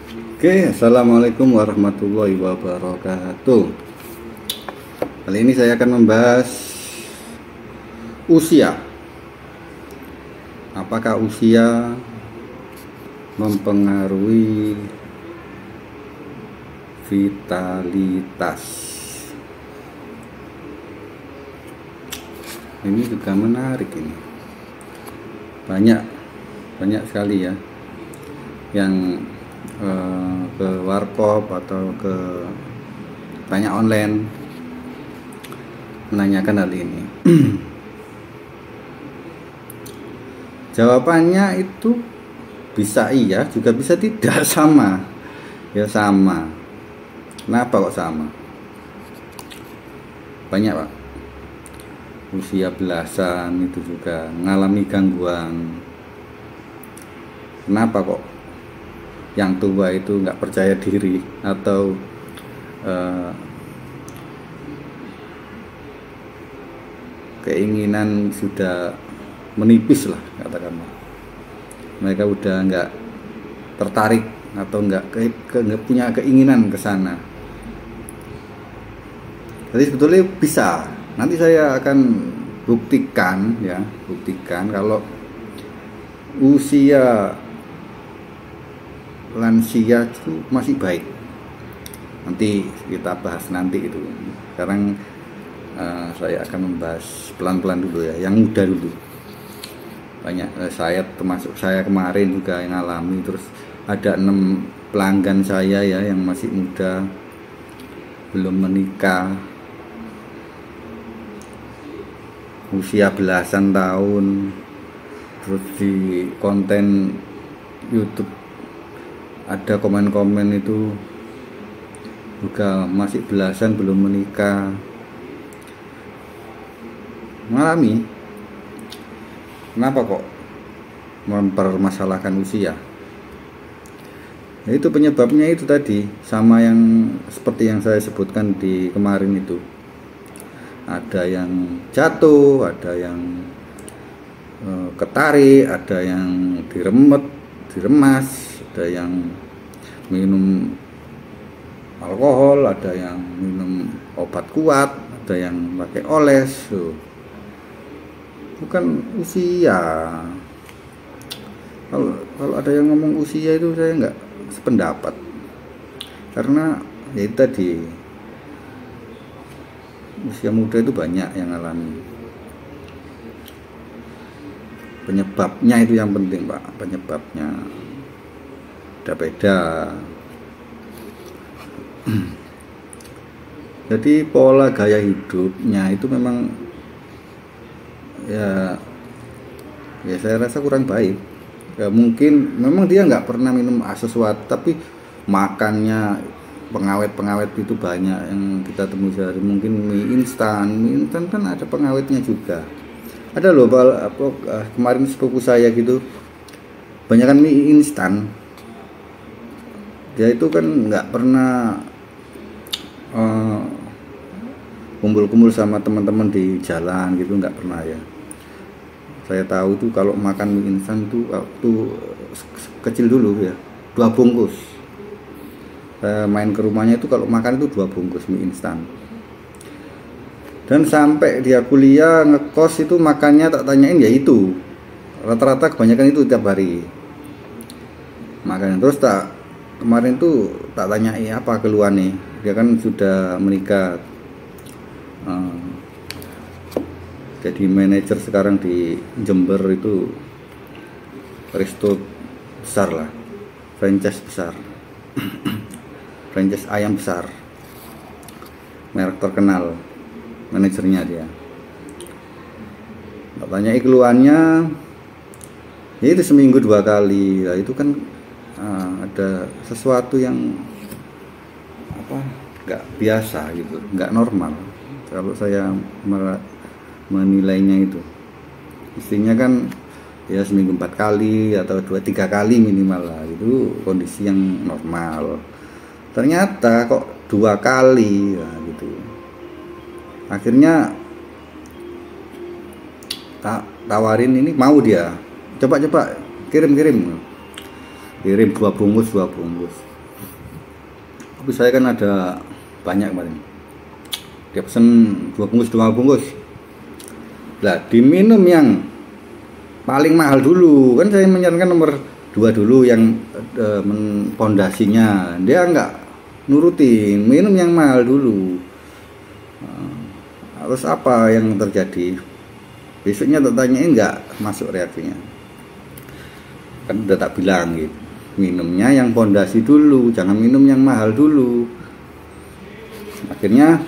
Oke, assalamualaikum warahmatullahi wabarakatuh. Kali ini saya akan membahas usia. Apakah usia mempengaruhi vitalitas? Ini juga menarik ini. Banyak sekali ya yang ke warkop atau ke banyak online menanyakan hal ini. Jawabannya itu bisa iya, juga bisa tidak. Sama ya, sama. Kenapa kok sama? Banyak pak, usia belasan itu juga mengalami gangguan. Kenapa kok yang tua itu nggak percaya diri atau keinginan sudah menipis lah, katakanlah mereka udah nggak tertarik atau nggak punya keinginan ke sana. Jadi sebetulnya bisa, nanti saya akan buktikan kalau usia lansia itu masih baik. Nanti kita bahas nanti itu. Sekarang saya akan membahas pelan-pelan dulu ya, yang muda dulu. Banyak saya, termasuk saya kemarin juga yang alami. Terus ada 6 pelanggan saya ya yang masih muda, belum menikah, usia belasan tahun. Terus di konten YouTube ada komen-komen itu juga masih belasan belum menikah, mengalami. Kenapa kok mempermasalahkan usia? Ya, itu penyebabnya itu tadi, sama yang seperti yang saya sebutkan di kemarin itu. Ada yang jatuh, ada yang ketarik, ada yang diremas, ada yang minum alkohol, ada yang minum obat kuat, ada yang pakai oles. Bukan usia. Kalau ada yang ngomong usia itu saya nggak sependapat, karena ya itu tadi, usia muda itu banyak yang alami. Penyebabnya itu yang penting pak, penyebabnya beda-beda. Jadi pola gaya hidupnya itu memang ya saya rasa kurang baik ya. Mungkin memang dia nggak pernah minum sesuatu, tapi makannya pengawet itu banyak yang kita temui sehari. Mungkin mie instan kan ada pengawetnya juga. Ada loh kemarin sepupu saya gitu, banyak kan mie instan. Dia itu kan nggak pernah kumpul-kumpul sama teman-teman di jalan gitu, nggak pernah ya. Saya tahu tuh kalau makan mie instan tuh waktu kecil dulu ya, 2 bungkus. Saya main ke rumahnya itu kalau makan itu 2 bungkus mie instan. Dan sampai dia kuliah ngekos itu makannya tak tanyain ya itu. Rata-rata kebanyakan itu tiap hari makan. Terus kemarin tuh tak tanyai apa keluhannya. Dia kan sudah menikah, jadi manajer sekarang di Jember itu, resto besar lah, franchise besar, franchise ayam besar, merek terkenal, manajernya dia. Tanya keluhannya, ya itu seminggu 2 kali. Nah, itu kan ada sesuatu yang nggak biasa gitu, nggak normal kalau saya menilainya itu. Istrinya kan ya seminggu 4 kali atau 2-3 kali minimal lah, itu kondisi yang normal. Ternyata kok 2 kali lah gitu. Akhirnya tawarin ini, mau dia coba kirim 2 bungkus. Tapi saya kan ada banyak kemarin. Dia pesen 2 bungkus, 2 bungkus. Lah diminum yang paling mahal dulu. Kan saya menyarankan nomor 2 dulu yang pondasinya. Dia nggak nurutin, minum yang mahal dulu. Terus apa yang terjadi? Besoknya tak tanyain nggak masuk reaksinya. Kan udah tak bilang gitu, minumnya yang pondasi dulu, jangan minum yang mahal dulu. Akhirnya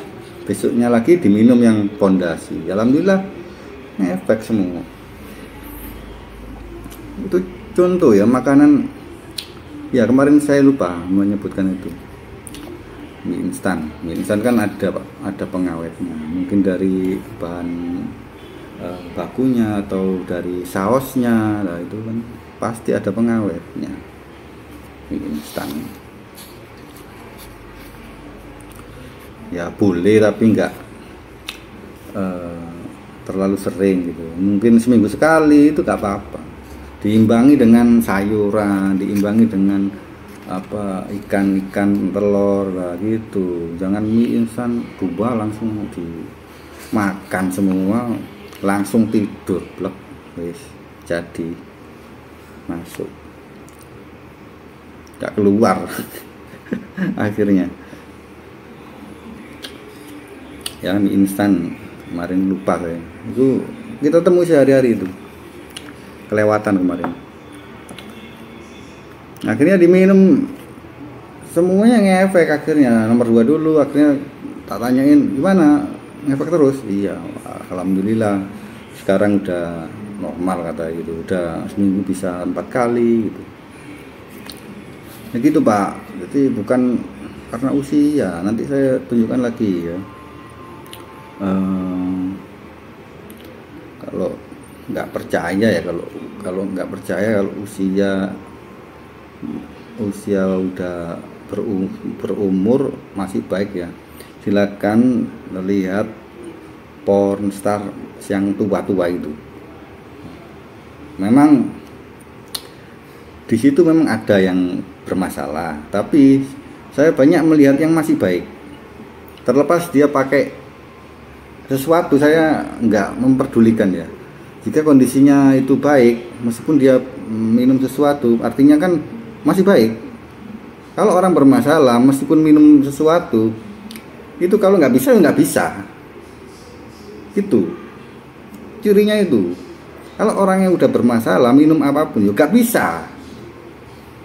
besoknya lagi diminum yang pondasi. Alhamdulillah efek semua. Itu contoh ya makanan. Ya kemarin saya lupa menyebutkan itu. Mie instan kan ada pengawetnya. Mungkin dari bahan bakunya atau dari sausnya. Nah itu kan pasti ada pengawetnya. Mie instan. Ya boleh tapi enggak terlalu sering gitu. Mungkin seminggu sekali itu enggak apa-apa. Diimbangi dengan sayuran, diimbangi dengan ikan telur lah gitu. Jangan mie instan berubah langsung dimakan semua, langsung tidur blek wis jadi masuk nggak keluar akhirnya. Ya mie instan kemarin lupa saya, itu kita temui sehari-hari itu, kelewatan kemarin. Akhirnya diminum semuanya ngefek. Akhirnya nomor 2 dulu, akhirnya tak tanyain gimana, ngefek terus. Iya alhamdulillah sekarang udah normal kata gitu, udah seminggu bisa 4 kali gitu. Ya gitu Pak, jadi bukan karena usia. Nanti saya tunjukkan lagi ya. Kalau nggak percaya ya, kalau nggak percaya, kalau usia udah berumur masih baik ya, silakan lihat pornstar yang tua-tua itu. Memang di situ memang ada yang bermasalah, tapi saya banyak melihat yang masih baik. Terlepas dia pakai sesuatu, saya nggak memperdulikan ya. Jika kondisinya itu baik, meskipun dia minum sesuatu, artinya kan masih baik. Kalau orang bermasalah meskipun minum sesuatu, itu kalau nggak bisa nggak bisa. Itu cirinya itu. Kalau orang yang udah bermasalah minum apapun juga nggak bisa.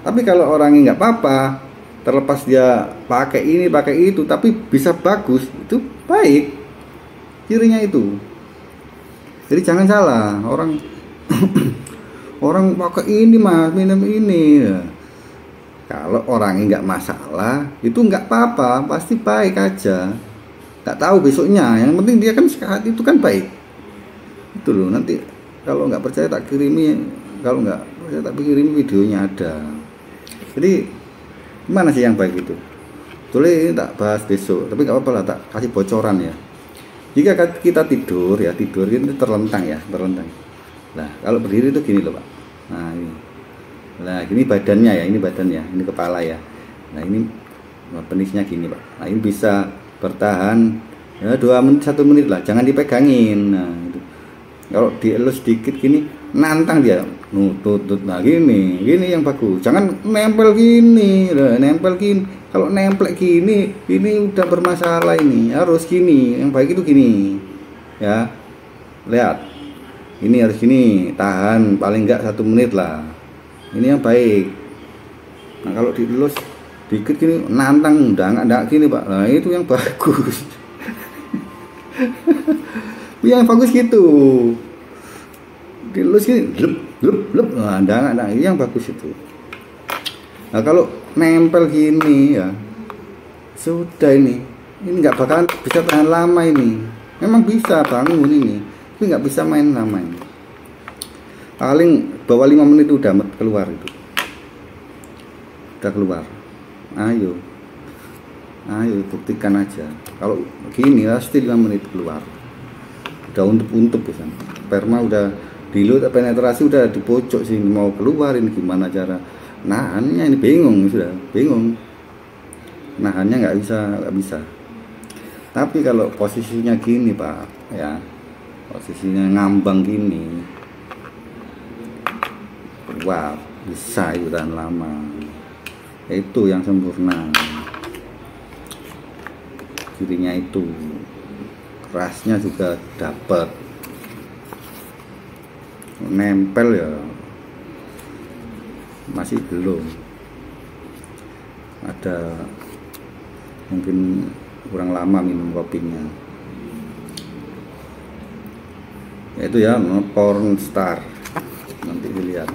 Tapi kalau orangnya nggak apa-apa, terlepas dia pakai ini pakai itu, tapi bisa bagus, itu baik. Cirinya itu. Jadi jangan salah, orang pakai ini mas, minum ini. Kalau orangnya nggak masalah, itu nggak apa-apa, pasti baik aja. Nggak tahu besoknya, yang penting dia kan sehat itu kan baik. Itu loh, nanti kalau nggak percaya tak kirimi, kalau nggak percaya tak kirimi videonya ada. Jadi gimana sih yang baik itu? Boleh tak bahas besok, tapi nggak apa-apa lah, tak kasih bocoran ya. Jika kita tidur ini terlentang ya, terlentang. Nah kalau berdiri itu gini loh Pak. Nah ini. Nah ini badannya ya, ini badannya, ini kepala ya. Nah ini penisnya gini Pak. Nah ini bisa bertahan ya 2 menit, 1 menit lah, jangan dipegangin. Nah itu. Kalau dielus sedikit gini, nantang dia, tutut. Nah gini yang bagus. Jangan nempel gini, nempel gini. Kalau nempel gini, ini udah bermasalah ini. Harus gini, yang baik itu gini. Ya, lihat. Ini harus gini, tahan paling enggak 1 menit lah. Ini yang baik. Nah kalau dielus dikit gini, nantang, enggak gini Pak. Nah itu yang bagus. Yang bagus gitu. Dielus gini, lep. Nah enggak, ini yang bagus itu. Nah kalau nempel gini ya sudah, ini nggak bakalan bisa tahan lama ini. Memang bisa bangun ini, tapi nggak bisa main lama ini. Paling bawah 5 menit udah keluar itu, udah keluar. Ayo buktikan aja. Kalau gini pasti 5 menit keluar. Udah untuk bisa. Sperma udah dilut, penetrasi udah di pojok sih, mau keluar ini gimana cara nahannya, ini bingung, sudah bingung. nahannya nggak bisa. Tapi kalau posisinya gini Pak, ya posisinya ngambang gini, wah bisa itu tahan lama. Itu yang sempurna, cirinya itu. Kerasnya juga dapat, nempel ya masih belum, ada mungkin kurang lama minum kopinya. Itu ya Porn Star, nanti dilihat.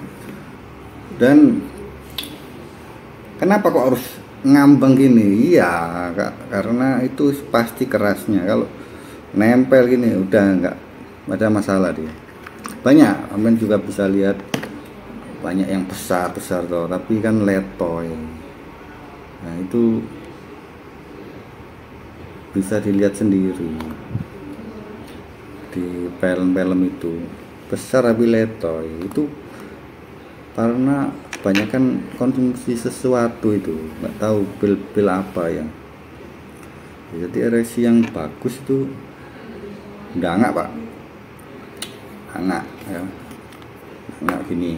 Dan kenapa kok harus ngambang gini? Iya, karena itu pasti kerasnya. Kalau nempel gini udah nggak ada masalah dia. Banyak, kalian juga bisa lihat banyak yang besar tuh, tapi kan letoy. Nah itu bisa dilihat sendiri di film-film itu besar tapi letoy, itu karena kebanyakan konsumsi sesuatu itu nggak tahu pil apa ya. Jadi ereksi yang bagus itu enggak Pak, enggak ya, enggak gini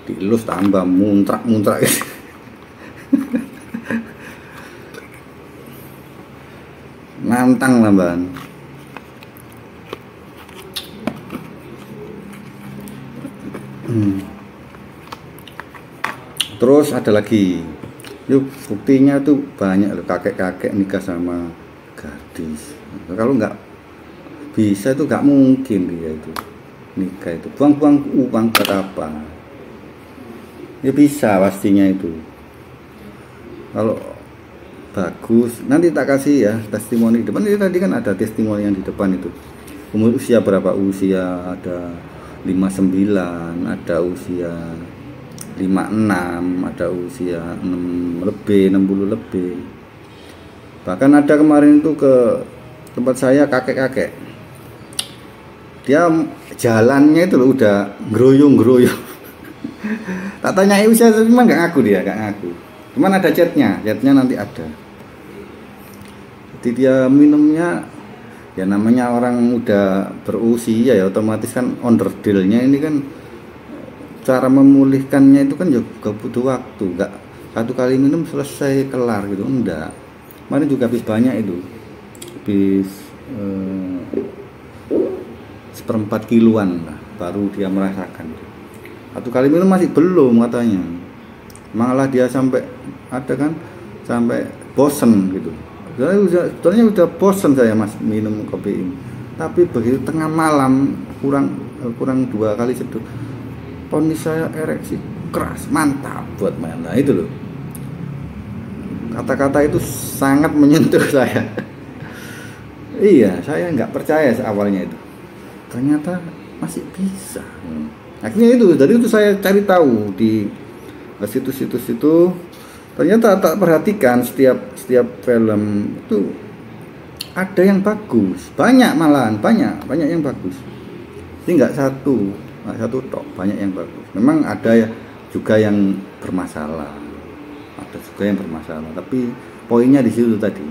dielus tambah muntrak gitu. Nantang tambahan. Terus ada lagi, yuk buktinya tuh banyak loh, kakek-kakek nikah sama gadis. Kalau nggak bisa itu nggak mungkin dia itu nikah itu buang-buang uang buat apa? Ya bisa pastinya itu. Kalau bagus, nanti tak kasih ya testimoni di depan. Ini tadi kan ada testimoni yang di depan itu. Umur usia berapa? Usia ada 59, ada usia 56, ada usia 6 lebih, 60 lebih. Bahkan ada kemarin itu ke tempat saya kakek-kakek. Dia jalannya itu loh udah geroyong. Tak tanya usia, cuma nggak ngaku dia, nggak ngaku. Cuman ada chatnya nanti ada. Jadi dia minumnya ya namanya orang udah berusia ya otomatis kan onderdilnya ini kan cara memulihkannya itu kan juga butuh waktu, nggak satu kali minum selesai kelar gitu, enggak. Kemarin juga habis banyak itu, habis 1/4 kiloan lah, baru dia merasakan. Satu kali minum masih belum katanya, malah dia sampai ada kan sampai bosen gitu. Sebetulnya udah bosen saya mas minum kopi ini, tapi begitu tengah malam kurang 2 kali seduh, ponis saya ereksi keras, mantap buat main. Nah itu loh, kata-kata itu sangat menyentuh saya. Iya, saya nggak percaya awalnya itu, ternyata masih bisa. Akhirnya itu, dari itu saya cari tahu di situs-situs itu. Ternyata tak perhatikan setiap film itu ada yang bagus, banyak malahan banyak yang bagus. Ini nggak satu tok, banyak yang bagus. Memang ada ya juga yang bermasalah, tapi poinnya di situ tadi.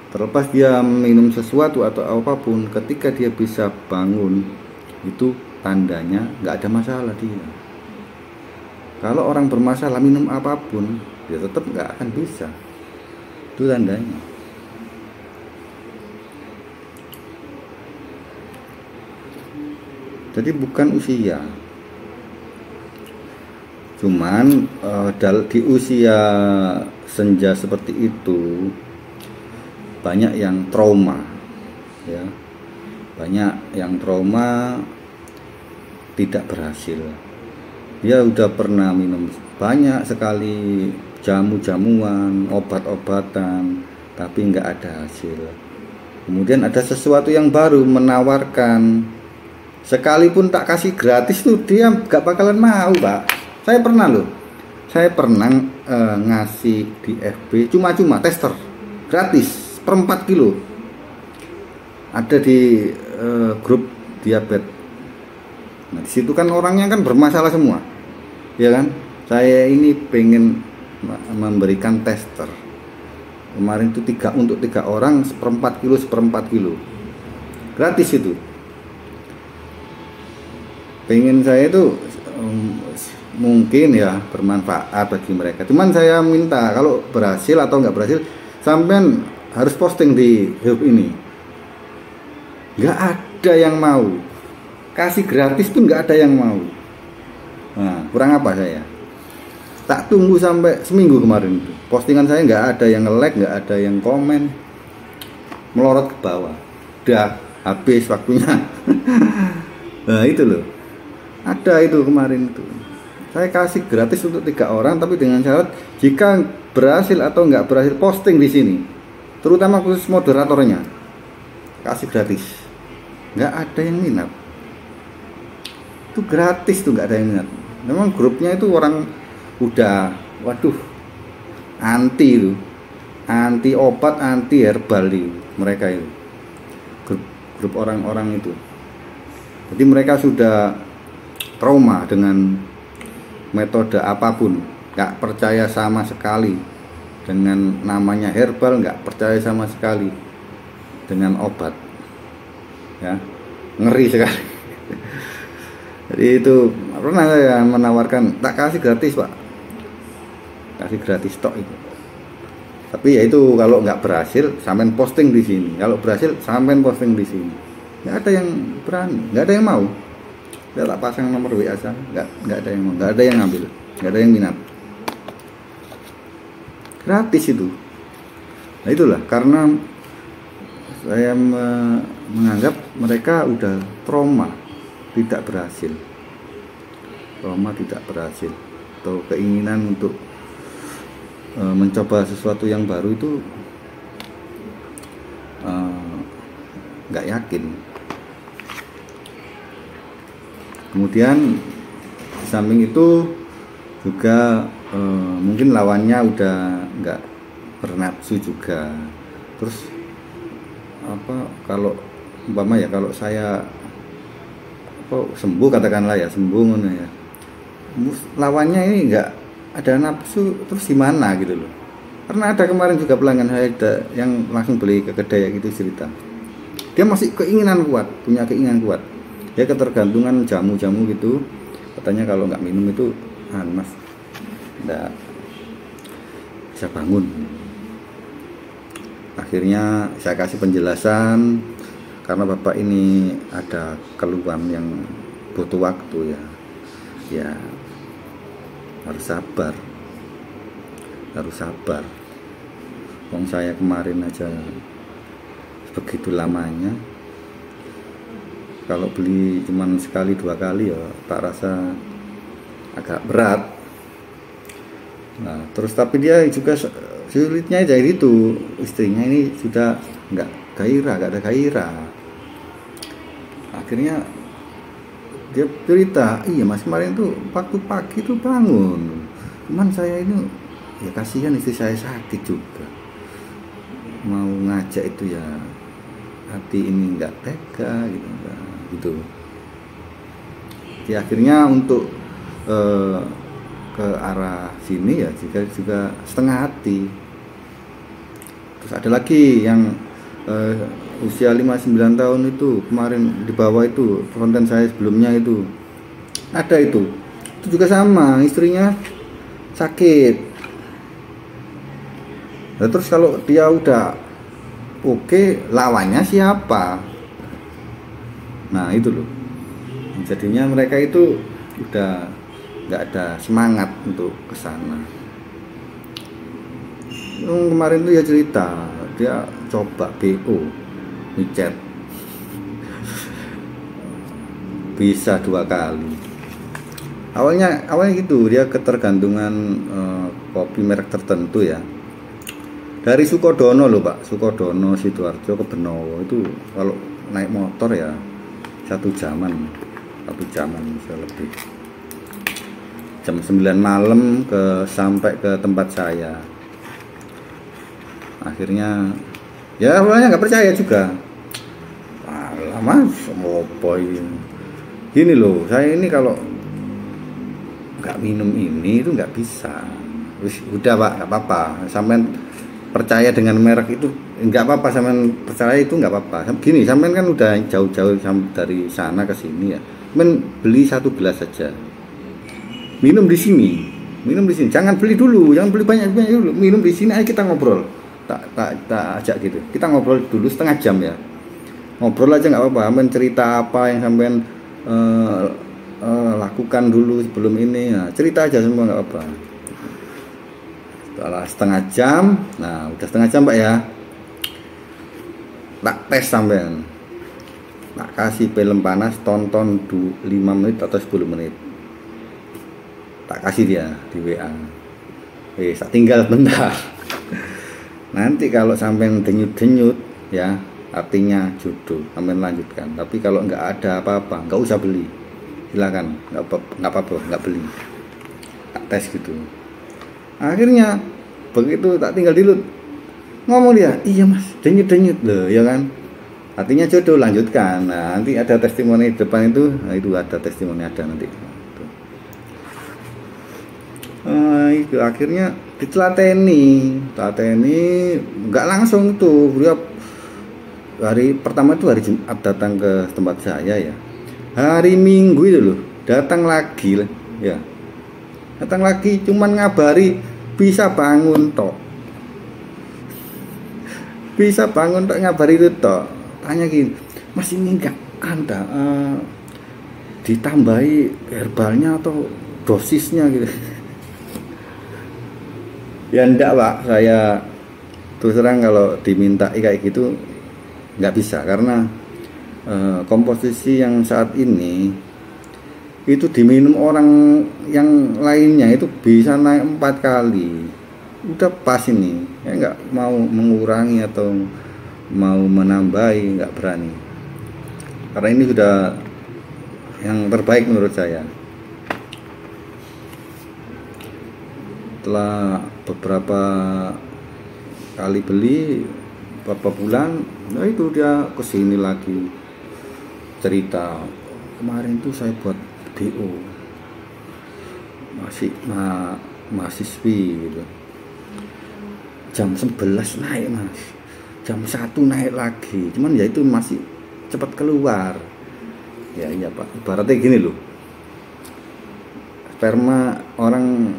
Terlepas dia minum sesuatu atau apapun, ketika dia bisa bangun, itu tandanya nggak ada masalah dia. Kalau orang bermasalah minum apapun, dia tetap nggak akan bisa. Itu tandanya. Jadi bukan usia, cuman di usia senja seperti itu banyak yang trauma, ya, banyak yang trauma tidak berhasil. Dia udah pernah minum banyak sekali jamu-jamuan, obat-obatan, tapi nggak ada hasil. Kemudian ada sesuatu yang baru menawarkan, sekalipun tak kasih gratis tuh dia nggak bakalan mau Pak. Saya pernah ngasih di FB cuma-cuma tester gratis 1/4 kilo, ada di grup diabetes. Nah disitu kan orangnya kan bermasalah semua, ya kan. Saya ini pengen memberikan tester. Kemarin itu untuk 3 orang, 1/4 kilo, 1/4 kilo, gratis itu. Pengen saya itu mungkin ya bermanfaat bagi mereka. Cuman saya minta kalau berhasil atau nggak berhasil, sampean harus posting di grup ini. Nggak ada yang mau, kasih gratis pun nggak ada yang mau. Nah, kurang apa saya? Tak tunggu sampai seminggu kemarin itu, postingan saya nggak ada yang nge-like, nggak ada yang komen, melorot ke bawah. Udah habis waktunya. Nah itu loh, ada itu kemarin itu. Saya kasih gratis untuk 3 orang, tapi dengan syarat jika berhasil atau nggak berhasil posting di sini, terutama khusus moderatornya, kasih gratis. Nggak ada yang minat. Itu gratis tuh, nggak ada yang minat. Memang grupnya itu orang udah, waduh, anti itu, anti obat, anti herbal itu, mereka itu, grup orang-orang itu. Jadi mereka sudah trauma dengan metode apapun, nggak percaya sama sekali dengan namanya herbal, nggak percaya sama sekali dengan obat, ya, ngeri sekali. Jadi itu pernah saya menawarkan, tak kasih gratis pak, kasih gratis stok itu. Tapi ya itu kalau nggak berhasil, sampean posting di sini. Kalau berhasil, sampean posting di sini. Nggak ada yang berani, nggak ada yang mau. Saya tak pasang nomor WA saya, nggak ada yang mau, nggak ada yang ngambil, nggak ada yang minat. Gratis itu. Nah itulah karena saya menganggap mereka udah trauma, tidak berhasil, atau keinginan untuk mencoba sesuatu yang baru itu nggak yakin. Kemudian di samping itu juga mungkin lawannya udah nggak bernafsu juga. Terus apa, kalau umpama ya, kalau saya sembuh, katakanlah ya sembuh ya, lawannya ini nggak ada nafsu, terus gimana gitu loh. Karena ada kemarin juga pelanggan saya yang langsung beli ke kedai gitu, cerita dia masih keinginan kuat, punya keinginan kuat, dia ketergantungan jamu-jamu gitu, katanya kalau nggak minum itu mas nggak bisa bangun. Akhirnya saya kasih penjelasan, karena bapak ini ada keluhan yang butuh waktu ya harus sabar. Wong saya kemarin aja begitu lamanya, kalau beli cuman sekali 2 kali ya tak rasa agak berat. Nah terus tapi dia juga sulitnya jadi itu, istrinya ini sudah nggak ada gairah. Akhirnya dia cerita, iya mas kemarin tuh waktu pagi tuh bangun, cuman saya ini ya kasihan istri saya sakit juga, mau ngajak itu ya hati ini nggak tega gitu. Jadi akhirnya untuk ke arah sini ya juga setengah hati. Terus ada lagi yang usia 59 tahun itu, kemarin di bawah itu konten saya sebelumnya itu ada itu juga sama, istrinya sakit. Nah, terus kalau dia udah oke, lawannya siapa? Nah itu loh, jadinya mereka itu udah nggak ada semangat untuk kesana. Kemarin tuh ya cerita, dia coba BO micet, bisa 2 kali. Awalnya gitu, dia ketergantungan kopi merek tertentu ya, dari Sukodono loh pak, Sukodono Sidoarjo ke Benowo itu kalau naik motor ya 1 jaman bisa lebih, jam 9 malam sampai ke tempat saya. Akhirnya ya awalnya nggak percaya juga, mas ngopo gini loh, saya ini kalau nggak minum ini itu nggak bisa, Udah Pak, nggak apa-apa. Sampean percaya dengan merek itu nggak apa-apa, sampean percaya itu nggak apa-apa. Gini, sampean kan udah jauh-jauh dari sana ke sini ya. Sampean beli 1 gelas saja. Minum di sini. Minum di sini. Jangan beli dulu, jangan beli banyak-banyak dulu. Minum di sini, ayo kita ngobrol. Tak ajak gitu. Kita ngobrol dulu setengah jam ya. Ngobrol aja nggak apa-apa. Sampean cerita apa yang sampean lakukan dulu sebelum ini. Nah, cerita aja semua nggak apa-apa. Setelah setengah jam, nah udah setengah jam Pak ya, tak tes sampean, tak kasih film panas, tonton 5 menit atau 10 menit, tak kasih dia di WA, tak tinggal bentar. Nanti kalau sampean denyut-denyut ya, artinya jodoh, sampean lanjutkan. Tapi kalau nggak ada apa-apa, nggak usah beli, silakan, nggak apa-apa, nggak beli, tak tes gitu. Akhirnya begitu tak tinggal dilut, ngomong dia, iya mas, denyut loh ya kan, artinya jodoh, lanjutkan. Nah, nanti ada testimoni di depan itu, nah, itu ada testimoni, ada nanti. Itu akhirnya ditelateni nggak langsung tuh. Dia hari pertama itu hari Jumat datang ke tempat saya ya, hari Minggu itu loh datang lagi ya, datang lagi, cuman ngabari bisa bangun tok, ngabari itu tok. Tanya gini, mas ini enggak ada ditambahi herbalnya atau dosisnya gitu. Ya enggak Pak, saya terus terang kalau diminta kayak gitu nggak bisa, karena komposisi yang saat ini itu diminum orang yang lainnya itu bisa naik 4 kali, udah pas ini. Ya nggak mau mengurangi atau mau menambahi, nggak berani, karena ini sudah yang terbaik menurut saya. Setelah beberapa kali beli, beberapa bulan, nah itu dia kesini lagi cerita, kemarin tuh saya buat DO masih mahasiswi gitu, jam 11 naik mas, jam 1 naik lagi, cuman ya itu masih cepat keluar. Ya iya Pak, ibaratnya gini loh, sperma orang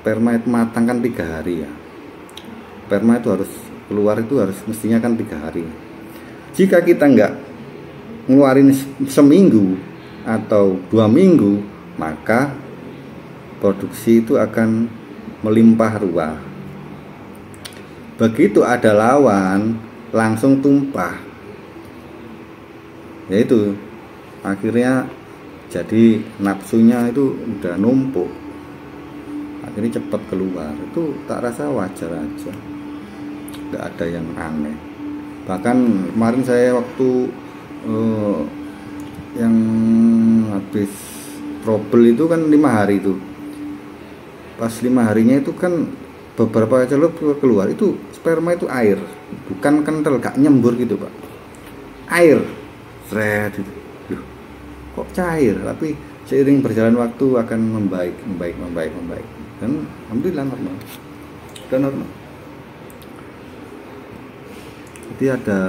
sperma itu matang kan 3 hari ya, sperma itu harus keluar itu harus mestinya kan 3 hari. Jika kita nggak ngeluarin seminggu atau 2 minggu, maka produksi itu akan melimpah ruah. Begitu ada lawan, langsung tumpah. Yaitu akhirnya jadi nafsunya itu udah numpuk, akhirnya cepat keluar. Itu tak rasa wajar aja, nggak ada yang aneh. Bahkan kemarin saya waktu yang habis trouble itu kan 5 hari itu, pas 5 harinya itu kan beberapa celup keluar, itu sperma itu air, bukan kental, gak nyembur gitu Pak, air seret gitu. Duh, kok cair, tapi seiring berjalan waktu akan membaik dan alhamdulillah normal. Jadi ada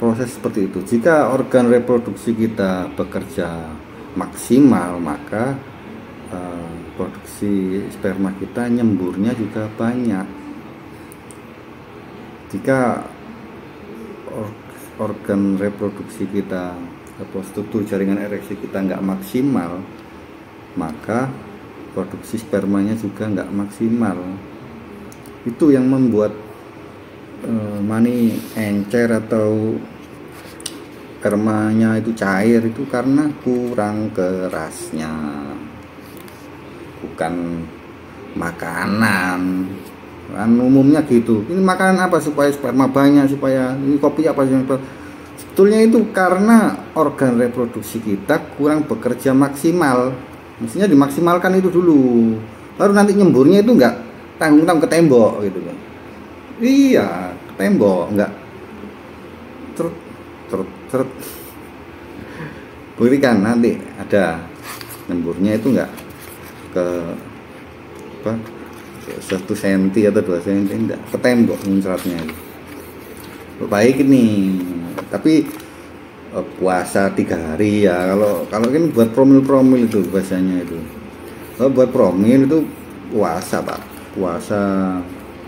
proses seperti itu. Jika organ reproduksi kita bekerja maksimal, maka produksi sperma kita nyemburnya juga banyak. Jika organ reproduksi kita atau struktur jaringan ereksi kita nggak maksimal, maka produksi spermanya juga nggak maksimal. Itu yang membuat mani encer atau spermanya itu cair, itu karena kurang kerasnya, bukan makanan. Kan umumnya gitu, ini makanan apa supaya sperma banyak, supaya ini kopi apa sih. Sebetulnya itu karena organ reproduksi kita kurang bekerja maksimal. Mestinya dimaksimalkan itu dulu, baru nanti nyemburnya itu enggak tanggung-tanggung ke tembok gitu kan. Iya, ke tembok, enggak ceret. Buktikan nanti ada nyemburnya itu enggak ke apa 1 senti atau 2 senti, enggak, ke tembok muncratnya. Baik ini, tapi puasa 3 hari ya. Kalau ini buat promil itu biasanya itu. Kalau buat promil itu puasa Pak, puasa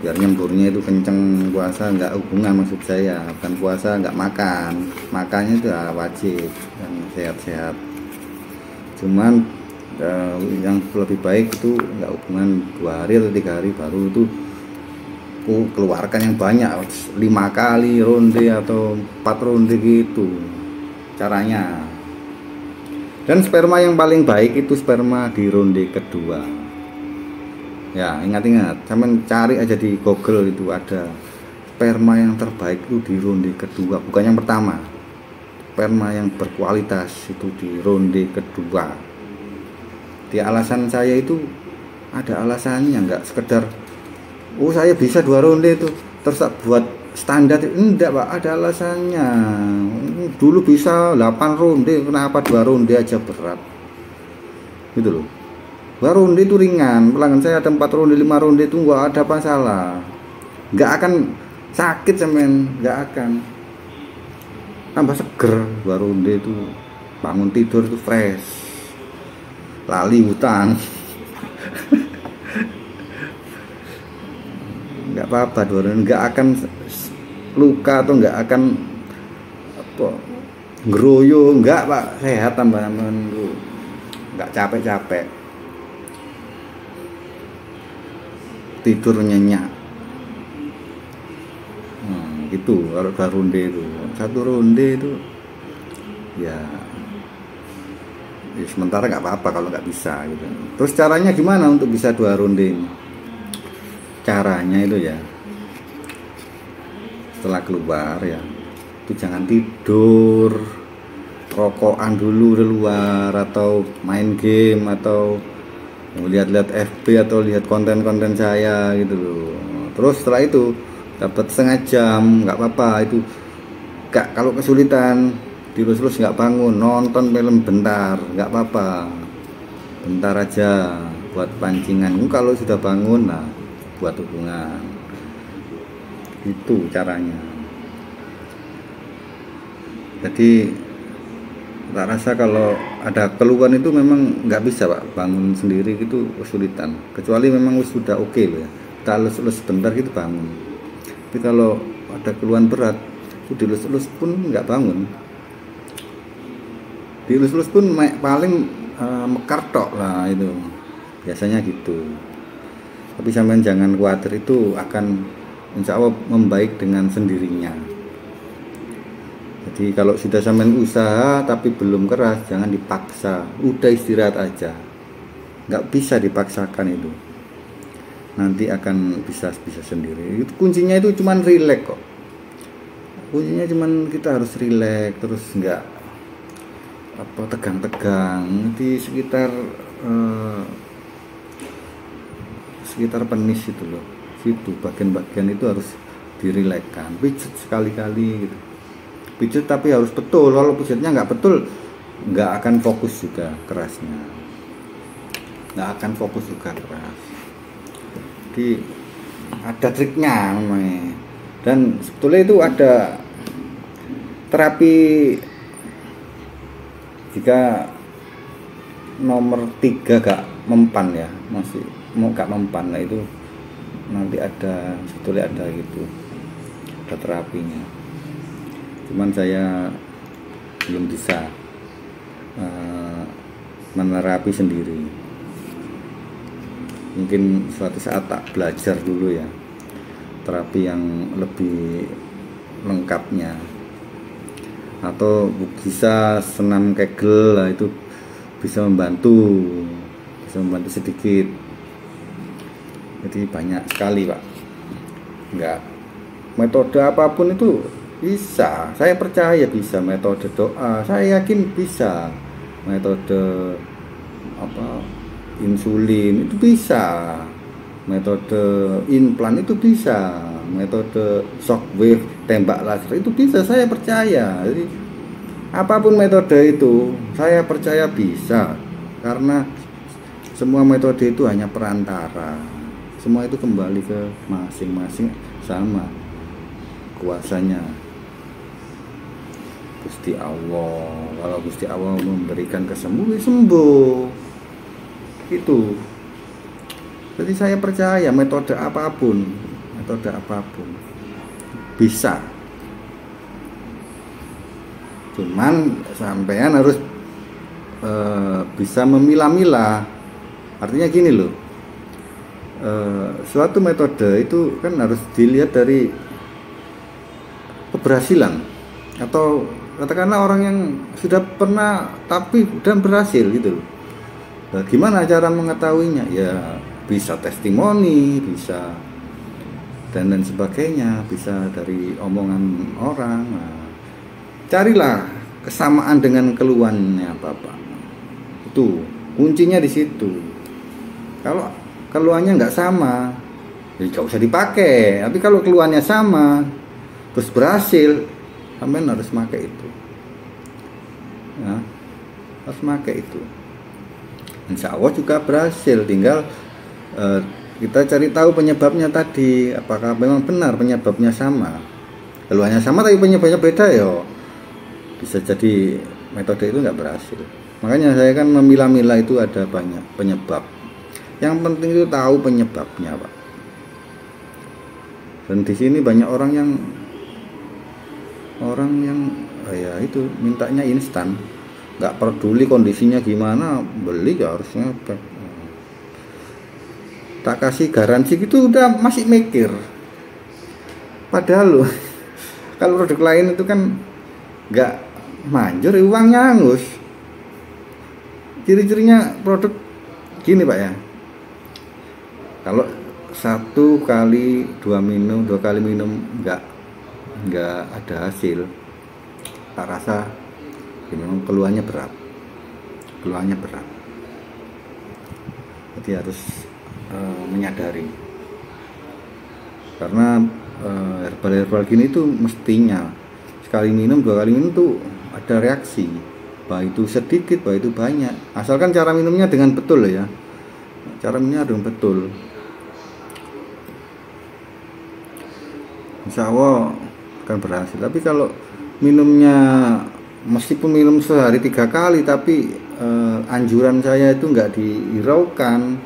biar nyemburnya itu kenceng. Puasa nggak hubungan, maksud saya bukan puasa nggak makan, makannya itu wajib dan sehat-sehat. Cuman yang lebih baik itu nggak hubungan 2 hari atau 3 hari baru itu keluarkan yang banyak, 5 kali ronde atau 4 ronde gitu caranya. Dan sperma yang paling baik itu sperma di ronde kedua ya. Ingat-ingat, sampean cari aja di Google, itu ada sperma yang terbaik itu di ronde kedua, bukan yang pertama. Sperma yang berkualitas itu di ronde kedua. Di alasan saya itu ada alasannya, nggak sekedar oh saya bisa 2 ronde itu terus buat standar. Enggak Pak, ada alasannya. Dulu bisa 8 ronde, kenapa 2 ronde aja berat gitu loh. 2 ronde itu ringan, pelanggan saya ada 4 ronde 5 ronde itu nggak ada masalah, nggak akan sakit semen, nggak akan, tambah seger. 2 ronde itu bangun tidur itu fresh, lali hutang. Nggak apa-apa, 2 ronde nggak akan luka atau nggak akan apa ngeroyo, nggak Pak, sehat tambah nggak capek-capek, tidur nyenyak. Gitu kalau 2 ronde itu. 1 ronde itu ya sementara nggak apa-apa kalau nggak bisa gitu. Terus caranya gimana untuk bisa 2 ronde ini? Caranya itu ya, setelah keluar ya itu jangan tidur, rokokan dulu di luar atau main game atau lihat-lihat FB atau lihat konten-konten saya gitu loh. Terus setelah itu dapat setengah jam, nggak apa-apa itu. Kalau kesulitan dilus-lus nggak bangun, nonton film bentar, nggak apa-apa, bentar aja buat pancingan. Kalau sudah bangun, nah buat hubungan. Itu caranya. Jadi tak rasa kalau ada keluhan itu memang nggak bisa Pak, bangun sendiri gitu kesulitan, kecuali memang sudah oke loh ya, kita elus-elus sebentar gitu bangun. Tapi kalau ada keluhan berat itu dilus-elus pun nggak bangun, dilus-elus pun paling mekar tok lah itu biasanya gitu. Tapi sampean jangan khawatir, itu akan insya Allah membaik dengan sendirinya. Jadi kalau sudah sampean usaha tapi belum keras, jangan dipaksa, udah istirahat aja, nggak bisa dipaksakan itu, nanti akan bisa sendiri. Itu kuncinya itu cuman rileks kok, kuncinya cuman kita harus rileks, terus nggak apa tegang-tegang di sekitar penis itu loh, situ bagian-bagian itu harus dirilekkan, pijet sekali-kali gitu, pijet tapi harus betul. Kalau pijetnya nggak betul nggak akan fokus juga kerasnya, nggak akan fokus juga keras. Jadi ada triknya namanya. Dan sebetulnya itu ada terapi jika nomor 3 gak mempan ya, masih mau gak mempan, nah itu nanti ada, sebetulnya ada gitu, ada terapinya. Cuman saya belum bisa menerapi sendiri. Mungkin suatu saat tak belajar dulu ya, terapi yang lebih lengkapnya, atau bisa senam kegel lah, itu bisa membantu sedikit. Jadi banyak sekali Pak, enggak, metode apapun itu bisa, saya percaya bisa. Metode doa saya yakin bisa, metode apa insulin itu bisa, metode implan itu bisa, metode shockwave tembak laser itu bisa, saya percaya. Jadi apapun metode itu saya percaya bisa, karena semua metode itu hanya perantara, semua itu kembali ke masing-masing sama kuasanya Gusti Allah. Kalau Gusti Allah memberikan kesembuhan, sembuh itu. Jadi saya percaya metode apapun bisa, cuman sampean harus bisa memilah-milah. Artinya gini loh, suatu metode itu kan harus dilihat dari keberhasilan, atau katakanlah orang yang sudah pernah tapi dan berhasil gitu loh. Nah, gimana cara mengetahuinya? Ya bisa testimoni, bisa dan sebagainya, bisa dari omongan orang. Nah, carilah kesamaan dengan keluhannya Bapak. Itu kuncinya di situ. Kalau keluhannya nggak sama, ya nggak usah dipakai. Tapi kalau keluhannya sama, terus berhasil, sampean harus pakai itu. Ya, harus pakai itu. Insya Allah juga berhasil. Tinggal kita cari tahu penyebabnya tadi. Apakah memang benar penyebabnya sama? Keluhannya sama tapi penyebabnya beda ya. Bisa jadi metode itu nggak berhasil. Makanya saya kan memilah-milah itu ada banyak penyebab. Yang penting itu tahu penyebabnya, Pak. Dan di sini banyak orang yang ya itu mintanya instan, nggak peduli kondisinya gimana, beli ya harusnya. Tak kasih garansi gitu udah masih mikir. Padahal loh, kalau produk lain itu kan nggak manjur, uangnya hangus. Ciri-cirinya produk gini Pak ya, kalau 1 kali 2 kali minum nggak ada hasil, tak rasa ya memang keluhannya berat. Jadi harus menyadari, karena herbal gini itu mestinya sekali minum 2 kali minum tuh ada reaksi, baik itu sedikit baik itu banyak, asalkan cara minumnya dengan betul ya, cara minumnya dengan betul. Insya Allah akan berhasil. Tapi kalau minumnya, meskipun minum sehari 3 kali, tapi anjuran saya itu nggak dihiraukan,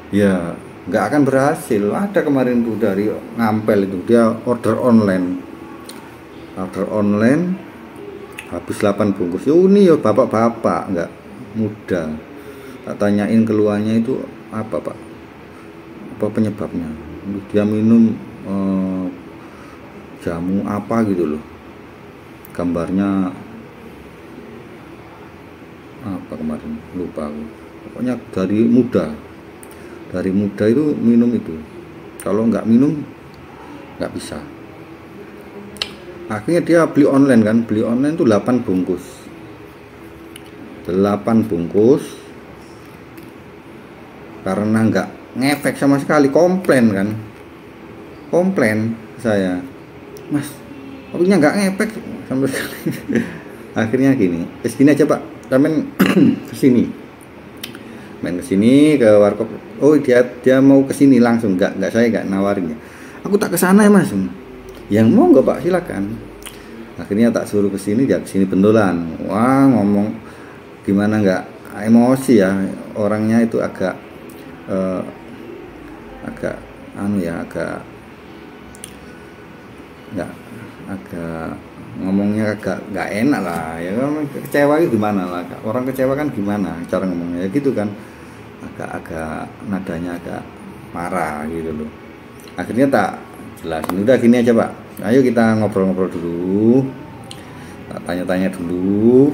ya nggak akan berhasil. Ada kemarin tuh dari Ngampel itu, dia order online habis 8 bungkus. Ini ya bapak-bapak nggak muda. Tak tanyain keluhannya itu apa Pak, apa penyebabnya. Dia minum jamu apa gitu loh, gambarnya apa kemarin lupa aku. Pokoknya dari muda itu minum itu, kalau nggak minum nggak bisa. Akhirnya dia beli online tuh 8 bungkus, karena nggak ngefek sama sekali. Komplain saya, Mas, kopinya nggak ngefek sama sekali. Akhirnya gini aja Pak, kita main kesini ke warkop. Oh dia mau kesini langsung, nggak saya nggak nawarin ya. Aku tak kesana ya Mas. Yang mau nggak Pak, silakan. Akhirnya tak suruh kesini, dia kesini bentolan. Wah, ngomong gimana nggak emosi ya, orangnya itu agak ngomongnya agak nggak enak lah ya. Kecewa itu gimana lah, orang kecewa kan gimana cara ngomongnya gitu kan, agak nadanya agak marah gitu loh. Akhirnya tak jelasin, udah gini aja Pak, ayo kita ngobrol-ngobrol dulu, tak tanya-tanya dulu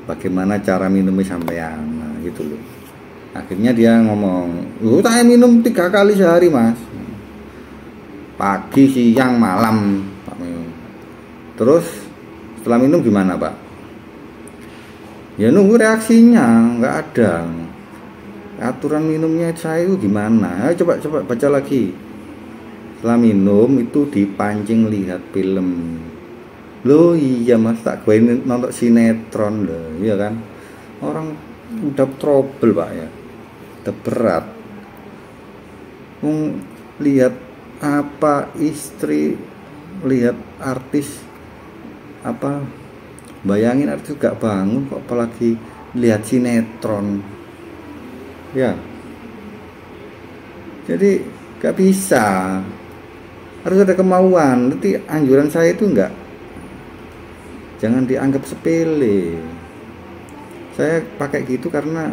bagaimana cara minumnya sampean, nah, gitu loh. Akhirnya dia ngomong, saya minum 3 kali sehari Mas, pagi, siang, malam Pak minum. Terus setelah minum gimana Pak? Ya nunggu reaksinya, nggak ada. Aturan minumnya saya itu gimana? Ayo coba baca lagi. Setelah minum itu dipancing lihat film. Loh iya Mas, tak gue nonton sinetron loh, iya kan? orang udah trouble Pak ya, udah berat. Lihat apa istri, lihat artis apa, bayangin artis gak bangun kok, apalagi lihat sinetron ya. Jadi gak bisa, harus ada kemauan. Nanti anjuran saya itu jangan dianggap sepele. Saya pakai gitu karena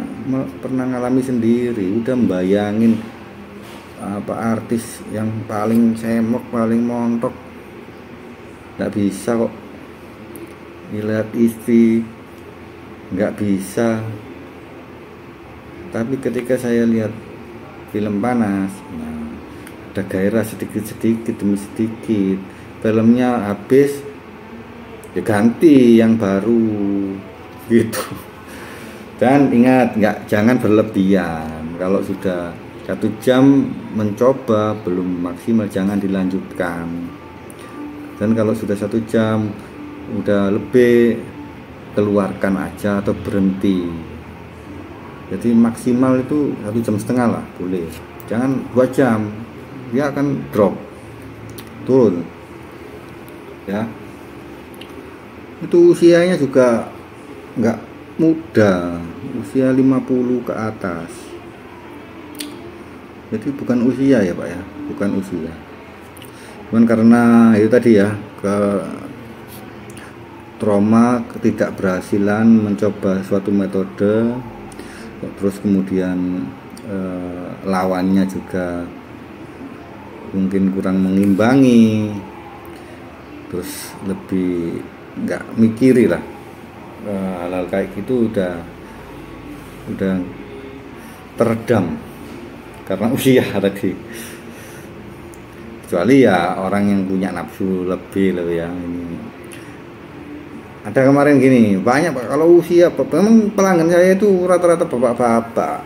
pernah ngalami sendiri, udah membayangin apa artis yang paling semok, paling montok, nggak bisa kok. Lihat istri nggak bisa. Tapi ketika saya lihat film panas, nah, ada gairah sedikit demi sedikit. Filmnya habis ya ganti yang baru gitu. Dan ingat, jangan berlebihan. Kalau sudah 1 jam mencoba belum maksimal, jangan dilanjutkan. Dan kalau sudah 1 jam udah lebih, keluarkan aja atau berhenti. Jadi maksimal itu 1,5 jam lah boleh. Jangan 2 jam, dia akan drop, turun ya. Itu usianya juga nggak muda, usia 50 ke atas. Jadi bukan usia ya Pak ya, bukan usia. Cuman karena itu tadi ya, trauma, ketidakberhasilan mencoba suatu metode, terus kemudian lawannya juga mungkin kurang mengimbangi, terus lebih nggak mikiri lah. Hal-hal kayak gitu udah teredam karena usia tadi. Kecuali ya orang yang punya nafsu lebih ya. Ini ada kemarin gini, banyak Pak, kalau usia memang pelanggan saya itu rata-rata bapak-bapak,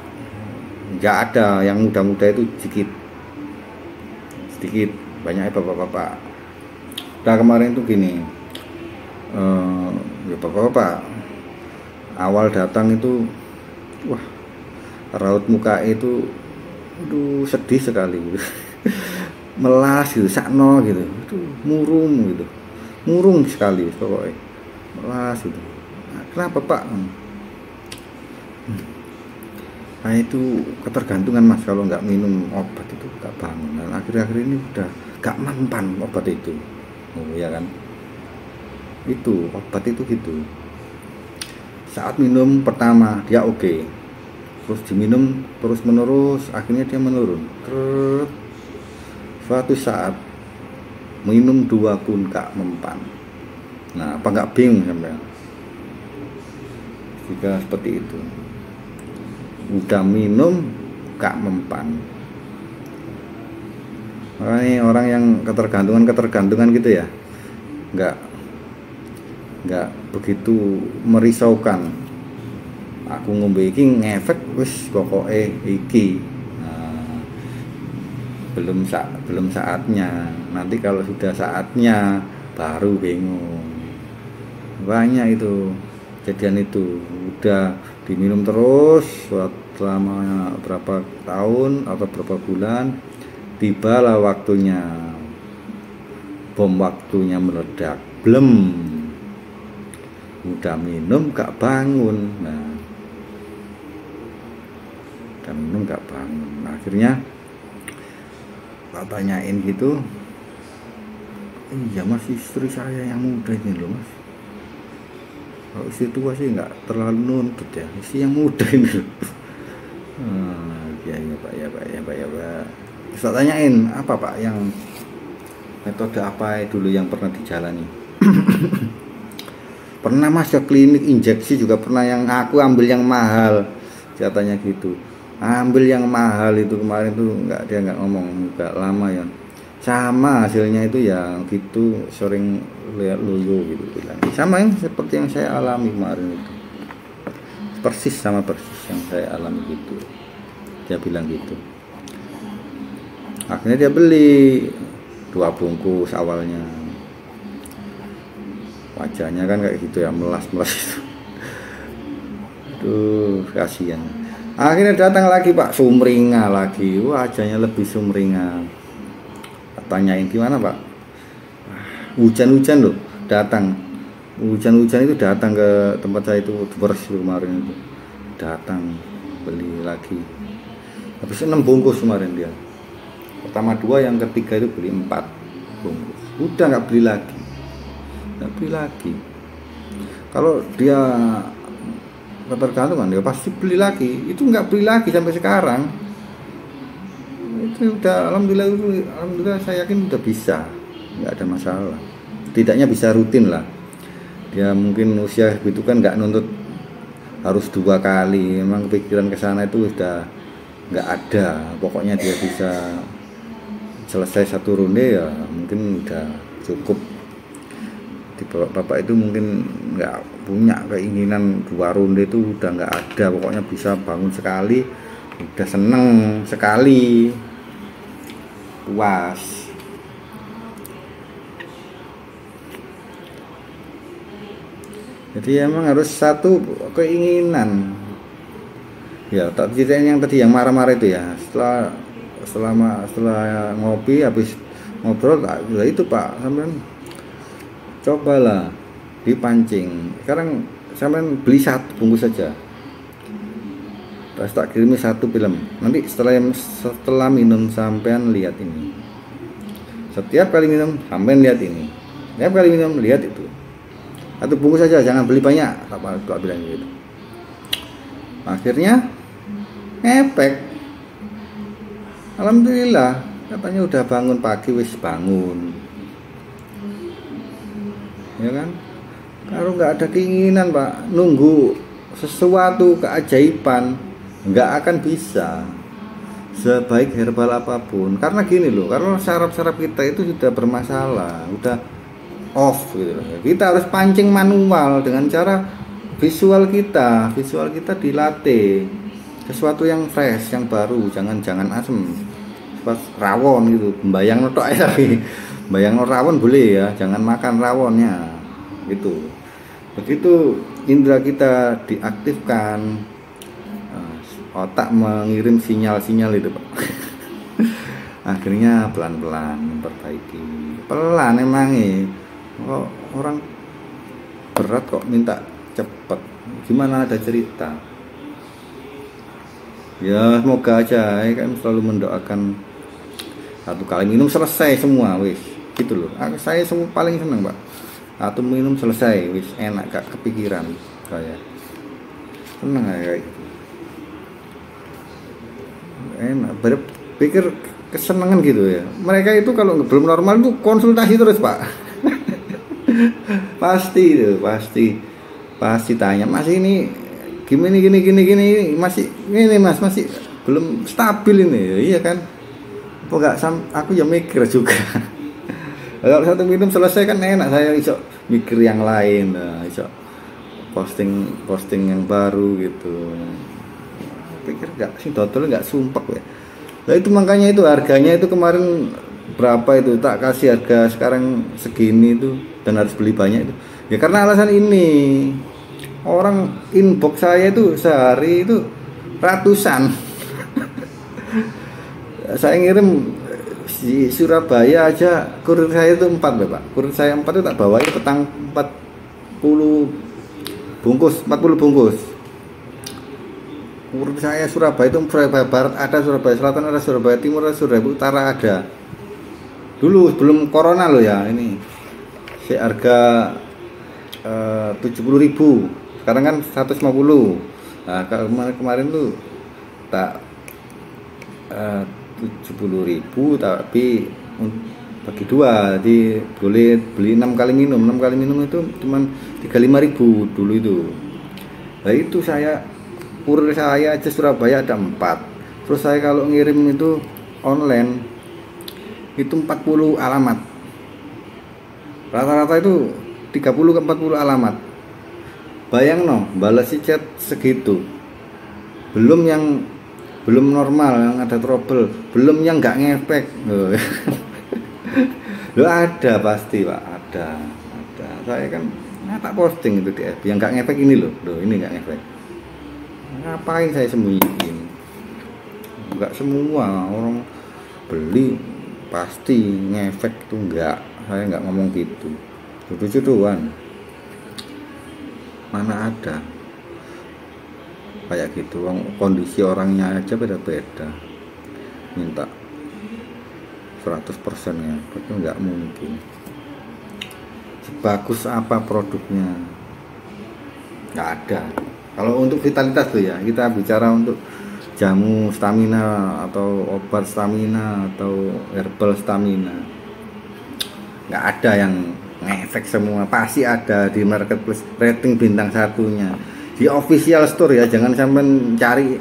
nggak ada yang muda-muda, itu sedikit, banyaknya bapak-bapak. Nah kemarin tuh gini, ya bapak-bapak awal datang itu, wah, raut muka itu aduh sedih sekali gitu. Melas gitu, sakno gitu, murung sekali pokoknya, melas gitu. Nah, kenapa Pak? Nah itu ketergantungan Mas, kalau nggak minum obat itu nggak bangun. Nah, akhir-akhir ini udah nggak mempan obat itu. Oh ya kan, itu obat itu gitu. Saat minum pertama dia oke, terus diminum terus menerus, akhirnya dia menurun. Suatu saat minum 2 pun gak mempan. Nah apa nggak bingung sampai jika seperti itu, udah minum gak mempan. Makanya orang yang ketergantungan gitu ya, nggak begitu merisaukan. Aku ngombe iki ngefek wis pokoknya iki. Nah, belum saatnya. Nanti kalau sudah saatnya baru bingung. Banyak itu kejadian itu, udah diminum terus selama berapa tahun atau berapa bulan, tibalah waktunya, bom waktunya meledak, belum. Udah minum gak bangun. Nah, udah minum gak bangun. Nah, akhirnya tak tanyain gitu, iya Mas, istri saya yang muda ini loh Mas. Kalau istri tua sih nggak terlalu nuntut ya, istri yang muda ini loh. Ya Pak. Terus tak tanyain, apa Pak yang metode apa dulu yang pernah dijalani? Pernah Mas ke klinik injeksi juga pernah, yang aku ambil yang mahal, katanya gitu. Ambil yang mahal itu kemarin tuh dia nggak ngomong, nggak lama ya. Sama hasilnya itu ya gitu, sering lihat loyo gitu bilang. Sama yang seperti yang saya alami kemarin itu. Persis yang saya alami gitu. Dia bilang gitu. Akhirnya dia beli 2 bungkus awalnya. Wajahnya kan kayak gitu ya, melas itu. Tuh kasihan. Akhirnya datang lagi Pak, sumringah lagi, wajahnya lebih sumringah. Tanyain gimana Pak, hujan-hujan loh datang, hujan-hujan itu datang ke tempat saya itu kemarin itu, datang beli lagi habis 6 bungkus kemarin dia. Pertama 2, yang ketiga itu beli 4 bungkus, udah nggak beli lagi. Kalau dia ketergantungan dia pasti beli lagi, itu nggak beli lagi sampai sekarang. Itu udah alhamdulillah saya yakin udah bisa, nggak ada masalah, tidaknya bisa rutin lah. Dia mungkin usia itu kan nggak nuntut harus 2 kali, memang pikiran ke sana itu udah nggak ada. Pokoknya dia bisa selesai 1 ronde ya mungkin udah cukup. Di bapak itu mungkin nggak punya keinginan 2 ronde itu udah nggak ada, pokoknya bisa bangun sekali udah seneng sekali, puas. Jadi emang harus satu keinginan. Ya tak ceritain yang tadi yang marah-marah itu ya, setelah ngopi habis ngobrol ya itu Pak, sampean cobalah dipancing. Sekarang sampean beli 1 bungkus saja, terus tak kirimi 1 film. Nanti setelah minum sampean lihat ini, setiap kali minum sampean lihat ini, setiap kali minum lihat itu. 1 bungkus saja, jangan beli banyak, tak bilang gitu. Akhirnya ngepek, alhamdulillah katanya udah bangun pagi, wis bangun ya kan. Kalau nggak ada keinginan Pak, nunggu sesuatu keajaiban nggak akan bisa, sebaik herbal apapun. Karena gini loh, karena saraf-saraf kita itu sudah bermasalah, udah off gitu loh. Kita harus pancing manual dengan cara visual kita dilatih sesuatu yang fresh, yang baru, jangan asem, pas rawon gitu, bayang notok ya, tapi bayang rawon boleh ya, jangan makan rawonnya gitu. Begitu indera kita diaktifkan, otak mengirim sinyal-sinyal itu Pak. Akhirnya pelan-pelan memperbaiki, pelan emangnya. Kok orang berat kok minta cepet, gimana ada cerita. Ya semoga aja, ya kan selalu mendoakan 1 kali minum selesai semua wis gitu loh. Saya semua paling seneng Pak, 1 minum selesai wis, enak, gak kepikiran, saya seneng kayak gitu. Enak, berpikir kesenangan gitu ya. Mereka itu kalau belum normal itu konsultasi terus Pak. pasti tanya, Mas ini gini masih ini Mas, masih belum stabil ini. Iya kan, kok nggak aku ya mikir juga. Kalau 1 minum selesai kan enak, saya iso mikir yang lain, iso posting yang baru gitu. Pikir nggak sih, total nggak sumpah ya. Nah itu makanya itu harganya itu kemarin berapa itu, tak kasih harga sekarang segini itu, dan harus beli banyak itu ya karena alasan ini. Orang inbox saya itu sehari itu ratusan. Saya ngirim di Surabaya aja, kurir saya itu 4 Bapak, kurir saya 4 itu tak bawa itu petang 40 bungkus. Kurir saya Surabaya itu, Surabaya Barat ada, Surabaya Selatan ada, Surabaya Timur ada, Surabaya Utara ada. Dulu sebelum corona loh ya, ini harga 70.000, sekarang kan 150. Nah kemarin tuh tak 70.000 tapi bagi 2, jadi boleh beli 6 kali minum. 6 kali minum itu cuman 35.000 dulu itu. Nah itu saya kurir saya aja Surabaya ada 4. Terus saya kalau ngirim itu online itu 40 alamat, rata-rata itu 30 ke 40 alamat. Bayang no, balas chat segitu, belum yang belum normal, yang ada trouble, belum yang nggak ngefek. Lo ada pasti Pak, ada. Saya kan tak posting itu di FB yang nggak ngefek ini loh ini nggak ngefek. Ngapain saya sembunyiin? Enggak semua orang beli pasti ngefek tuh, enggak. Saya enggak ngomong gitu. Jodoh-jodohan. Mana ada kayak gitu. Kondisi orangnya aja beda-beda. Minta 100% ya, itu enggak mungkin. Sebagus apa produknya? Enggak ada. Kalau untuk vitalitas tuh ya, kita bicara untuk jamu stamina atau obat stamina atau herbal stamina, nggak ada yang ngefek semua. Pasti ada di marketplace rating bintang satunya di official store ya. Jangan sampai cari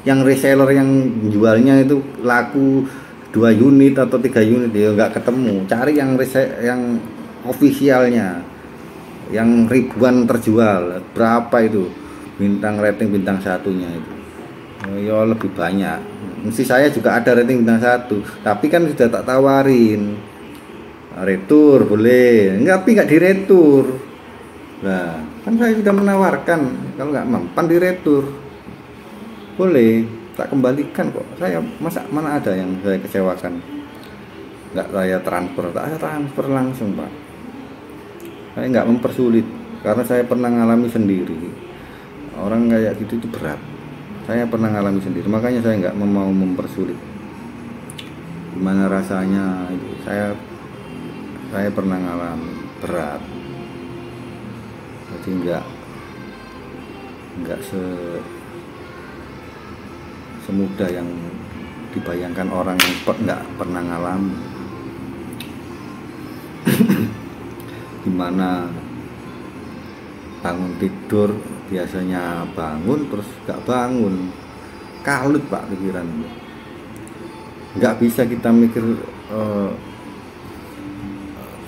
yang reseller yang jualnya itu laku 2 unit atau 3 unit, ya nggak ketemu. Cari yang yang officialnya yang ribuan terjual, berapa itu bintang rating bintang satunya itu. Ya lebih banyak. Mesti saya juga ada rating bintang 1, tapi kan sudah tak tawarin retur boleh, tapi nggak diretur. Nah kan saya sudah menawarkan, kalau nggak mempan diretur boleh, tak kembalikan kok. Saya masa mana ada yang saya kecewakan. Nggak saya transfer, tak saya transfer langsung Pak. Saya nggak mempersulit, karena saya pernah ngalami sendiri. Orang kayak gitu itu berat. Saya pernah ngalami sendiri, makanya saya nggak mau mempersulit. Gimana rasanya itu, saya pernah ngalami berat. Jadi nggak semudah yang dibayangkan orang yang nggak pernah ngalami. Gimana bangun tidur, biasanya bangun terus nggak bangun, kalut Pak pikiran. Nggak bisa kita mikir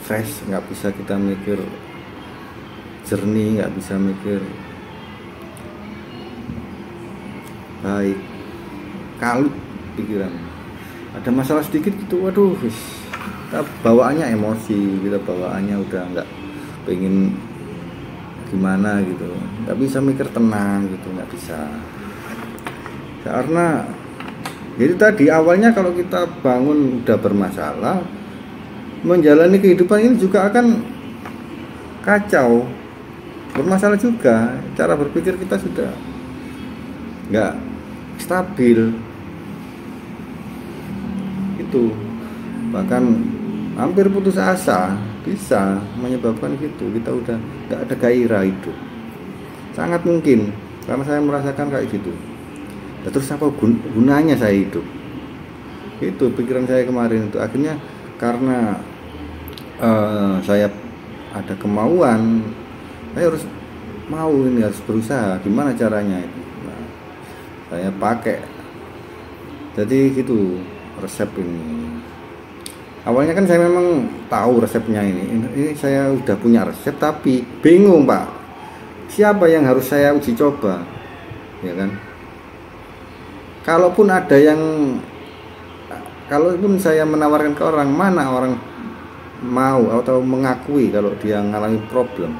fresh, nggak bisa kita mikir jernih, nggak bisa mikir baik, kalut pikiran. Ada masalah sedikit gitu, waduh, kita bawaannya emosi, kita bawaannya udah nggak pengen gimana gitu, nggak bisa mikir tenang gitu, nggak bisa. Karena jadi tadi awalnya kalau kita bangun udah bermasalah, menjalani kehidupan ini juga akan kacau, bermasalah juga. Cara berpikir kita sudah nggak stabil, itu bahkan hampir putus asa. Bisa menyebabkan gitu, kita udah nggak ada gairah hidup, sangat mungkin, karena saya merasakan kayak gitu. Ya, terus apa gunanya saya hidup? Itu pikiran saya kemarin itu. Akhirnya karena saya ada kemauan, saya harus mau, ini harus berusaha. Gimana caranya itu? Nah, saya pakai. Jadi gitu resep ini. Awalnya kan saya memang tahu resepnya ini saya udah punya resep, tapi bingung Pak, siapa yang harus saya uji coba, ya kan? Kalaupun saya menawarkan ke orang, mana orang mau atau mengakui kalau dia mengalami problem?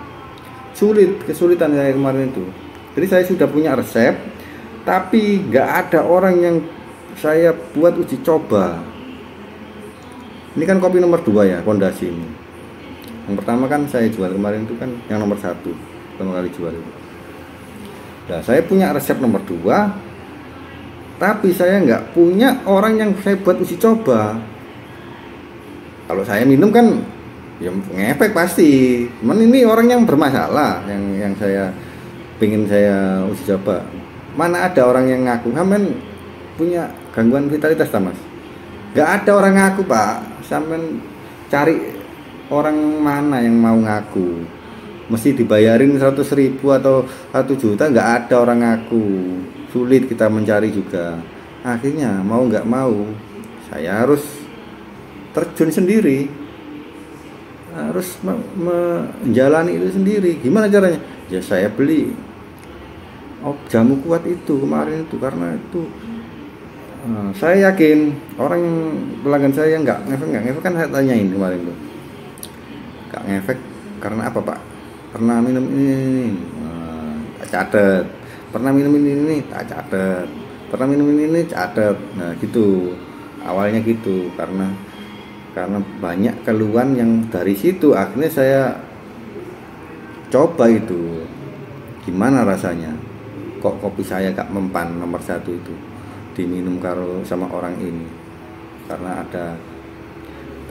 Kesulitan saya kemarin itu. Jadi saya sudah punya resep, tapi nggak ada orang yang saya buat uji coba. Ini kan kopi nomor 2 ya, Fondasi ini. Yang pertama kan saya jual kemarin itu kan yang nomor 1, pertama kali jual itu. Nah, saya punya resep nomor 2, tapi saya nggak punya orang yang saya buat uji coba. Kalau saya minum kan ya ngefek pasti. Cuman ini orang yang bermasalah, yang saya pengen saya uji coba. Mana ada orang yang ngaku sampean punya gangguan vitalitas Mas? Nggak ada orang ngaku Pak. Sampean cari orang mana yang mau ngaku, mesti dibayarin 100.000 atau 1 juta, nggak ada orang ngaku. Sulit kita mencari juga. Akhirnya mau nggak mau saya harus terjun sendiri, harus menjalani itu sendiri. Gimana caranya? Ya saya beli jamu kuat itu kemarin itu, karena itu saya yakin orang pelanggan saya nggak ngefek kan, saya tanyain kemarin tuh, nggak ngefek karena apa Pak? Karena minum ini. Catat pernah minum ini tak catet, pernah minum ini catet. Nah gitu awalnya gitu, karena banyak keluhan yang dari situ akhirnya saya coba itu gimana rasanya, kok kopi saya gak mempan nomor satu itu diminum karo sama orang ini, karena ada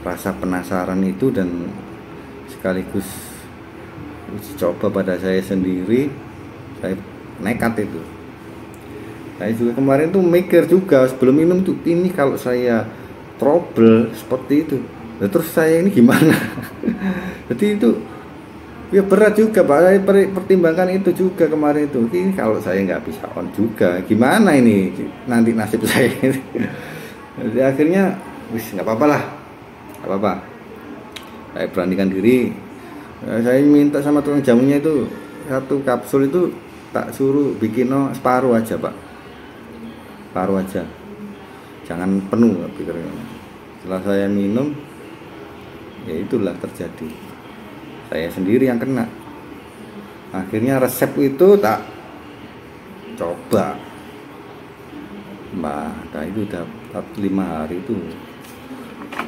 rasa penasaran itu dan sekaligus coba pada saya sendiri. Saya nekat itu. Saya juga kemarin tuh mikir juga sebelum minum tuh, ini kalau saya trouble seperti itu, nah, terus saya ini gimana? Jadi itu ya berat juga Pak, saya pertimbangkan itu juga kemarin itu. Ini kalau saya nggak bisa on juga, gimana ini nanti nasib saya? Jadi akhirnya wis nggak apa-apa lah, nggak apa-apa. Saya beranikan diri. Saya minta sama tukang jamunya itu satu kapsul itu tak suruh bikin separuh aja Pak, separuh aja, jangan penuh pikirnya. Setelah saya minum, ya itulah terjadi, saya sendiri yang kena. Akhirnya resep itu tak coba, nah itu udah 5 hari itu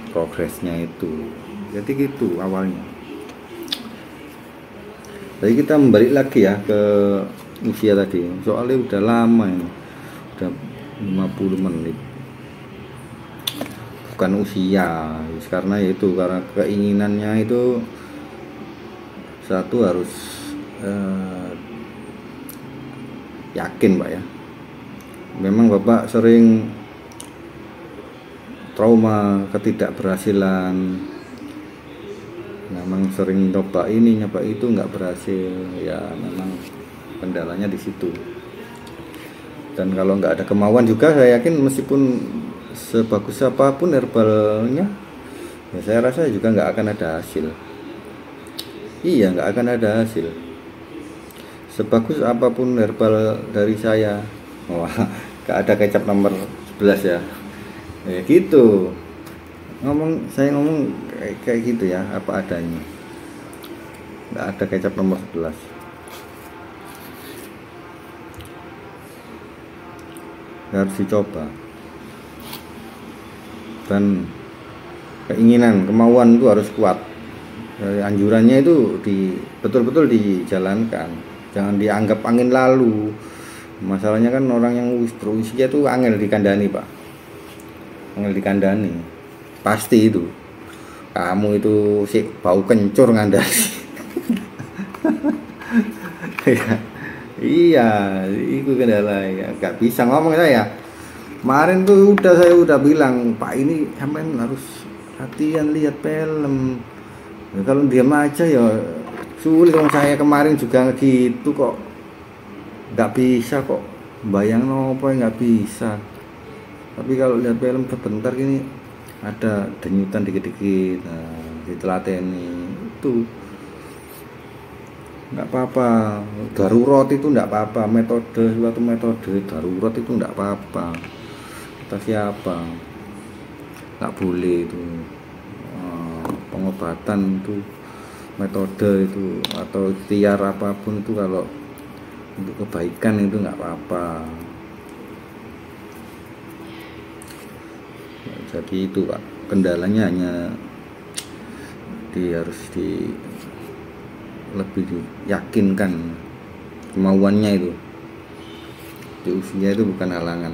progresnya itu. Jadi gitu awalnya. Jadi kita balik lagi ya ke usia tadi, soalnya udah lama ini, udah 50 menit. Bukan usia, karena itu karena keinginannya itu satu harus yakin Pak ya. Memang Bapak sering trauma ketidakberhasilan, memang sering nyoba ini nyoba itu nggak berhasil ya, memang kendalanya di situ. Dan kalau nggak ada kemauan juga, saya yakin meskipun sebagus apapun herbalnya, ya saya rasa juga nggak akan ada hasil. Iya, nggak akan ada hasil. Sebagus apapun herbal dari saya, wah nggak ada kecap nomor 11 ya, ya gitu. Saya ngomong kayak gitu ya, apa adanya, nggak ada kecap nomor 11. Harus dicoba, dan keinginan, kemauan itu harus kuat. Anjurannya itu betul-betul dijalankan, jangan dianggap angin lalu. Masalahnya kan orang yang berusia itu angel dikandani Pak, angel dikandani. Pasti itu kamu itu sih bau kencur ngandani. Iya, itu kendala ya, nggak bisa ngomong saya. Kemarin tuh saya udah bilang Pak, ini sampean harus latihan lihat film. Ya, kalau diam aja ya sulit. Saya kemarin juga gitu kok, nggak bisa kok, bayang apa nggak bisa. Tapi kalau lihat film sebentar gini ada denyutan dikit-dikit, nah ditelateni itu nggak apa-apa. Darurat itu nggak apa-apa, suatu metode darurat itu nggak apa-apa. Kita siapa nggak boleh itu pengobatan itu, metode itu atau ikhtiar apapun itu kalau untuk kebaikan itu nggak apa-apa. Jadi itu Pak, kendalanya hanya harus lebih diyakinkan kemauannya itu. Di usia itu bukan halangan.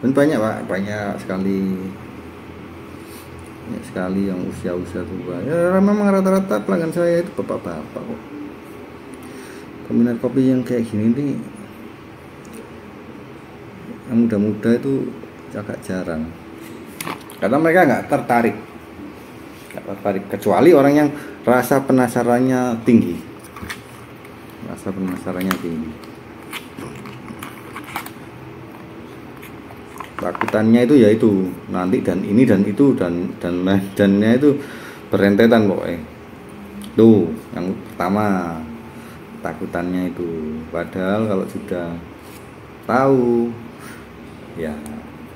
Dan banyak Pak, banyak sekali yang usia tua. Ya memang rata-rata pelanggan saya itu bapak-bapak kok. Peminat kopi yang kayak gini nih, yang muda-muda itu agak jarang, karena mereka nggak tertarik, kecuali orang yang rasa penasarannya tinggi. Takutannya itu yaitu nanti dan ini dan itu dannya itu berentetan pokoknya. Tuh yang pertama, takutannya itu. Padahal kalau sudah tahu ya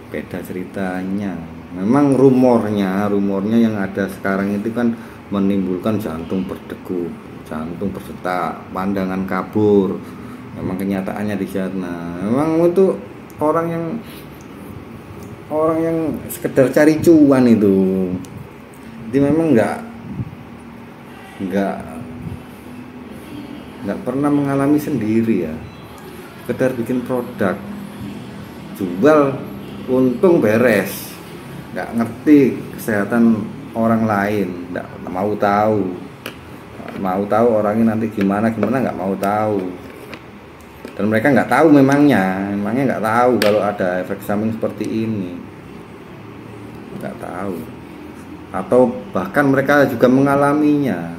beda ceritanya. Memang rumornya yang ada sekarang itu kan menimbulkan jantung berdegup, jantung berdetak, pandangan kabur, memang kenyataannya di sana. Memang itu orang yang sekedar cari cuan itu. Jadi memang nggak pernah mengalami sendiri ya, sekedar bikin produk jual untung beres, nggak ngerti kesehatan orang lain, nggak mau tahu orangnya nanti gimana nggak mau tahu. Dan mereka nggak tahu memangnya nggak tahu kalau ada efek samping seperti ini, nggak tahu, atau bahkan mereka juga mengalaminya,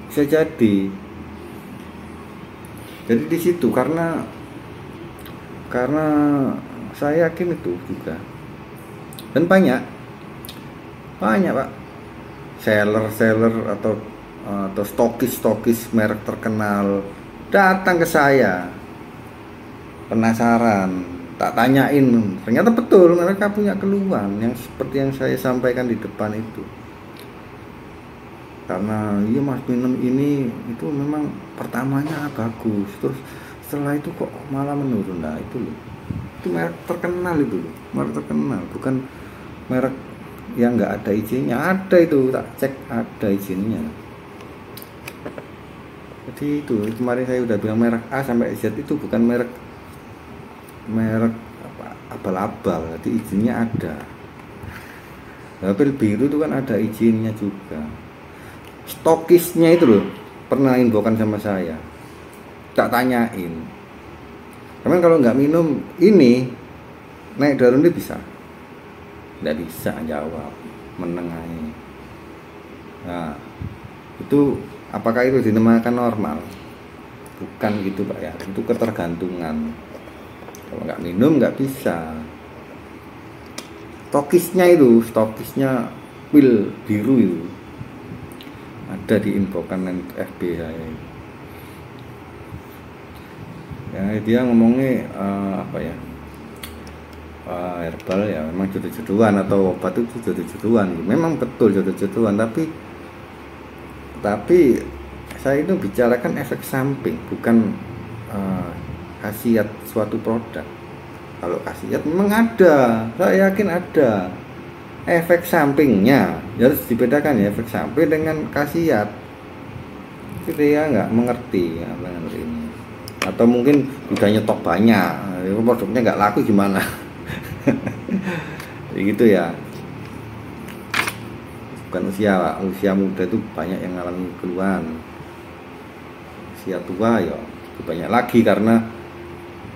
bisa jadi di situ karena saya yakin itu juga. Dan banyak Pak seller atau stokis merek terkenal datang ke saya, penasaran, tak tanyain, ternyata betul mereka punya keluhan yang seperti yang saya sampaikan di depan itu. Karena iya mas, minum ini itu memang pertamanya bagus, terus setelah itu kok malah menurun. Nah itu loh, itu merek terkenal itu loh, merek terkenal, bukan merek yang nggak ada izinnya. Ada itu, tak cek ada izinnya. Jadi itu kemarin saya udah bilang merek A sampai Z itu bukan merek abal-abal, jadi izinnya ada. Pil biru itu kan ada izinnya juga. Stokisnya itu loh pernah infokan sama saya, tak tanyain, karena kalau nggak minum ini naik darah ini bisa, nggak bisa jawab, menengahi. Nah itu apakah itu dinamakan normal? Bukan gitu Pak ya, itu ketergantungan. Kalau nggak minum nggak bisa. Stokisnya pil biru itu ada di infokan FB saya. Ya dia ngomongnya herbal ya, memang jodoh-jodohan atau obat itu jodoh-jodohan. Memang betul jodoh-jodohan, tapi saya itu bicarakan efek samping, bukan khasiat suatu produk. Kalau khasiat memang ada, saya yakin ada. Efek sampingnya harus dibedakan ya, efek samping dengan khasiat. Dia nggak mengerti ya, ini. Atau mungkin udah nyetok banyak, produknya nggak laku gimana? Gitu ya. Bukan usia muda itu banyak yang mengalami keluhan. Usia tua ya banyak lagi karena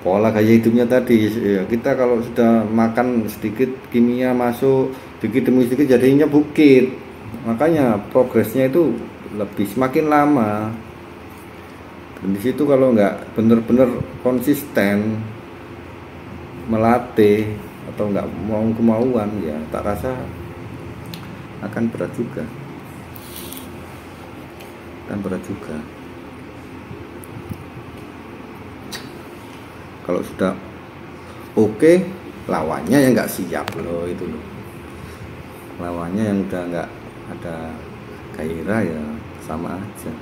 pola gaya hidupnya tadi ya. Kita kalau sudah makan sedikit kimia masuk sedikit demi sedikit jadinya bukit, makanya progresnya itu lebih semakin lama. Dan di situ kalau nggak benar-benar konsisten melatih atau nggak mau kemauan ya, tak rasa akan berat juga. Kalau sudah oke, lawannya yang nggak siap loh, itu loh. Lawannya yang udah nggak ada gairah ya sama aja.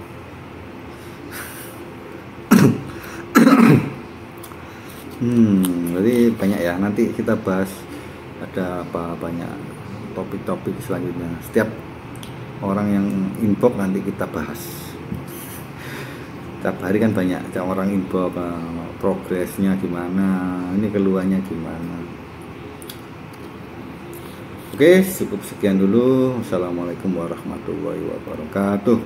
Jadi banyak ya, nanti kita bahas ada apa banyak topik-topik selanjutnya. Setiap orang yang inbox nanti kita bahas. Setiap hari kan banyak orang inbox progresnya gimana, ini keluhannya gimana. Oke, cukup sekian dulu. Assalamualaikum warahmatullahi wabarakatuh.